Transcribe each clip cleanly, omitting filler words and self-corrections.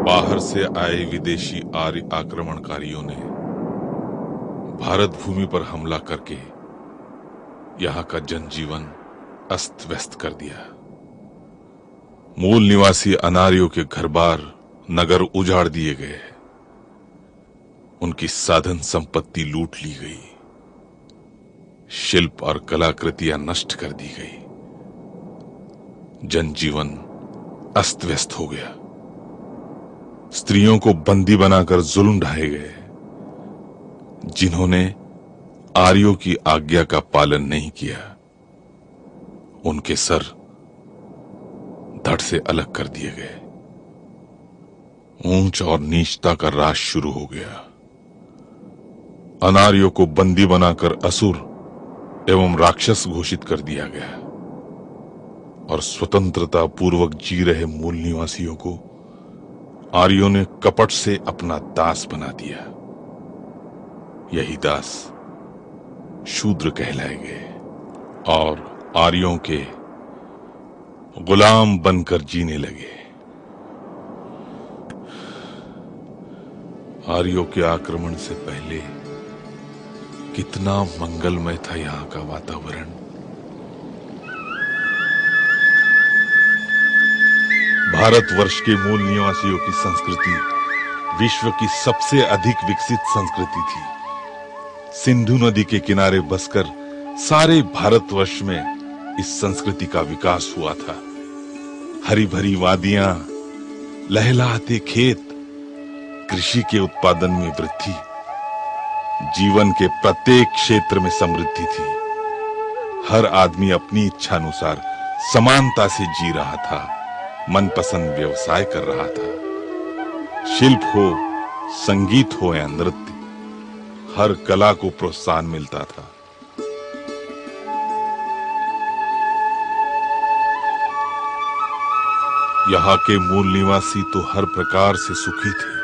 बाहर से आए विदेशी आर्य आक्रमणकारियों ने भारत भूमि पर हमला करके यहां का जनजीवन अस्त व्यस्त कर दिया। मूल निवासी अनार्यों के घर-बार, नगर उजाड़ दिए गए, उनकी साधन संपत्ति लूट ली गई, शिल्प और कलाकृतियां नष्ट कर दी गई, जनजीवन अस्त व्यस्त हो गया। स्त्रियों को बंदी बनाकर जुल्म ढाए गए। जिन्होंने आर्यों की आज्ञा का पालन नहीं किया, उनके सर धड़ से अलग कर दिए गए। ऊंच और नीचता का राज शुरू हो गया। अनार्यों को बंदी बनाकर असुर एवं राक्षस घोषित कर दिया गया और स्वतंत्रता पूर्वक जी रहे मूल निवासियों को आर्यों ने कपट से अपना दास बना दिया। यही दास शूद्र कहलाए गए और आर्यों के गुलाम बनकर जीने लगे। आर्यों के आक्रमण से पहले कितना मंगलमय था यहां का वातावरण। भारतवर्ष के मूल निवासियों की संस्कृति विश्व की सबसे अधिक विकसित संस्कृति थी। सिंधु नदी के किनारे बसकर सारे भारतवर्ष में इस संस्कृति का विकास हुआ था। हरी भरी वादियां, लहलहाते खेत, कृषि के उत्पादन में वृद्धि, जीवन के प्रत्येक क्षेत्र में समृद्धि थी। हर आदमी अपनी इच्छा अनुसार समानता से जी रहा था, मनपसंद व्यवसाय कर रहा था। शिल्प हो, संगीत हो या नृत्य, हर कला को प्रोत्साहन मिलता था। यहाँ के मूल निवासी तो हर प्रकार से सुखी थे।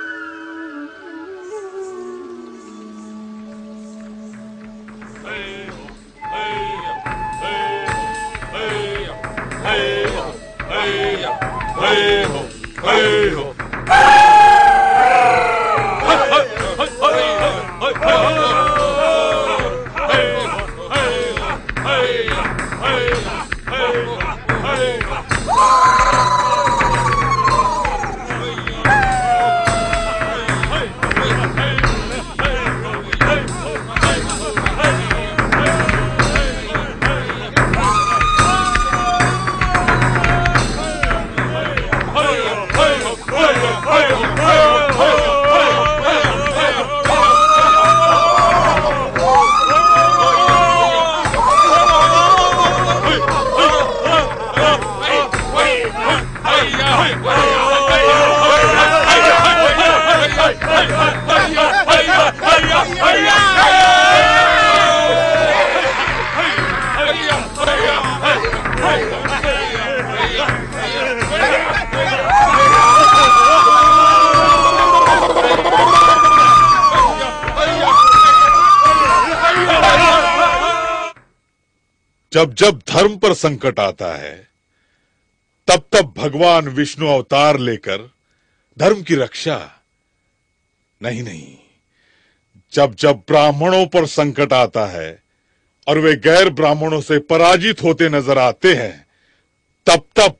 जब जब धर्म पर संकट आता है, तब तब भगवान विष्णु अवतार लेकर धर्म की रक्षा, नहीं, जब जब ब्राह्मणों पर संकट आता है और वे गैर ब्राह्मणों से पराजित होते नजर आते हैं, तब तब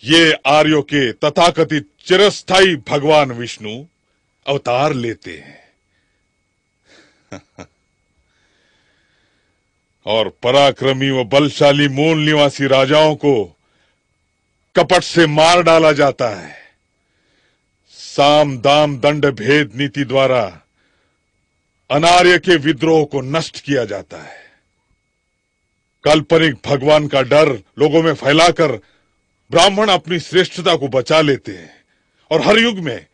ये आर्यों के तथाकथित चिरस्थायी भगवान विष्णु अवतार लेते हैं और पराक्रमी व बलशाली मूल निवासी राजाओं को कपट से मार डाला जाता है। साम दाम दंड भेद नीति द्वारा अनार्य के विद्रोह को नष्ट किया जाता है। काल्पनिक भगवान का डर लोगों में फैलाकर ब्राह्मण अपनी श्रेष्ठता को बचा लेते हैं और हर युग में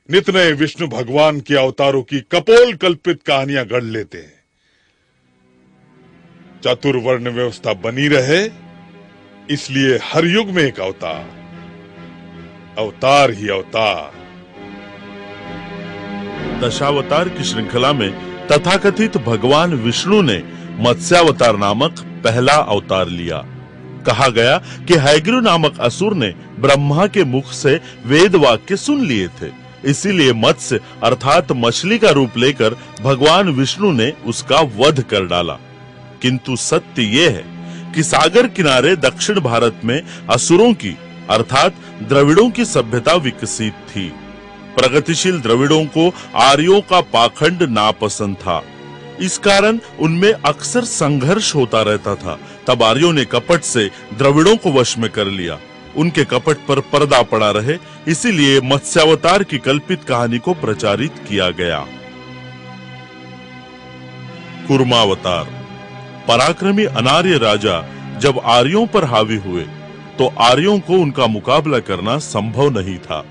नित नए विष्णु भगवान के अवतारों की कपोल कल्पित कहानियां गढ़ लेते हैं। चतुर्वर्ण व्यवस्था बनी रहे, इसलिए हर युग में एक अवतार, अवतार ही अवतार। दशावतार की श्रृंखला में तथाकथित भगवान विष्णु ने मत्स्यावतार नामक पहला अवतार लिया। कहा गया कि हैग्रीव नामक असुर ने ब्रह्मा के मुख से वेद वाक्य सुन लिए थे, इसीलिए मत्स्य अर्थात मछली का रूप लेकर भगवान विष्णु ने उसका वध कर डाला। किंतु सत्य ये है कि सागर किनारे दक्षिण भारत में असुरों की अर्थात द्रविड़ों की सभ्यता विकसित थी। प्रगतिशील द्रविड़ों को आर्यों का पाखंड नापसंद था, इस कारण उनमें अक्सर संघर्ष होता रहता था। तब आर्यों ने कपट से द्रविड़ों को वश में कर लिया। उनके कपट पर पर्दा पड़ा रहे, इसीलिए मत्स्यावतार की कल्पित कहानी को प्रचारित किया गया। कूर्मावतार। पराक्रमी अनार्य राजा जब आर्यों पर हावी हुए तो आर्यों को उनका मुकाबला करना संभव नहीं था।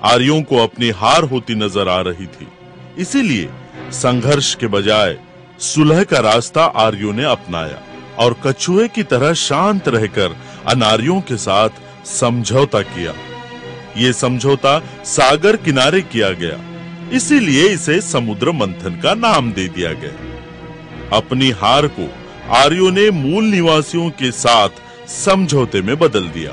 आर्यों को अपनी हार होती नजर आ रही थी, इसीलिए संघर्ष के बजाय सुलह का रास्ता आर्यों ने अपनाया और कछुए की तरह शांत रहकर अनार्यों के साथ समझौता किया। ये समझौता सागर किनारे किया गया, इसीलिए इसे समुद्र मंथन का नाम दे दिया गया। अपनी हार को आर्यों ने मूल निवासियों के साथ समझौते में बदल दिया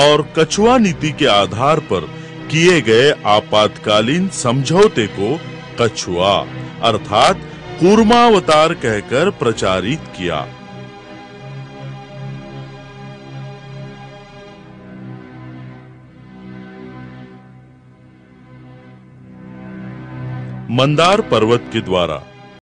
और कछुआ नीति के आधार पर किए गए आपातकालीन समझौते को कछुआ अर्थात कूर्मावतार कहकर प्रचारित किया। मंदार पर्वत के द्वारा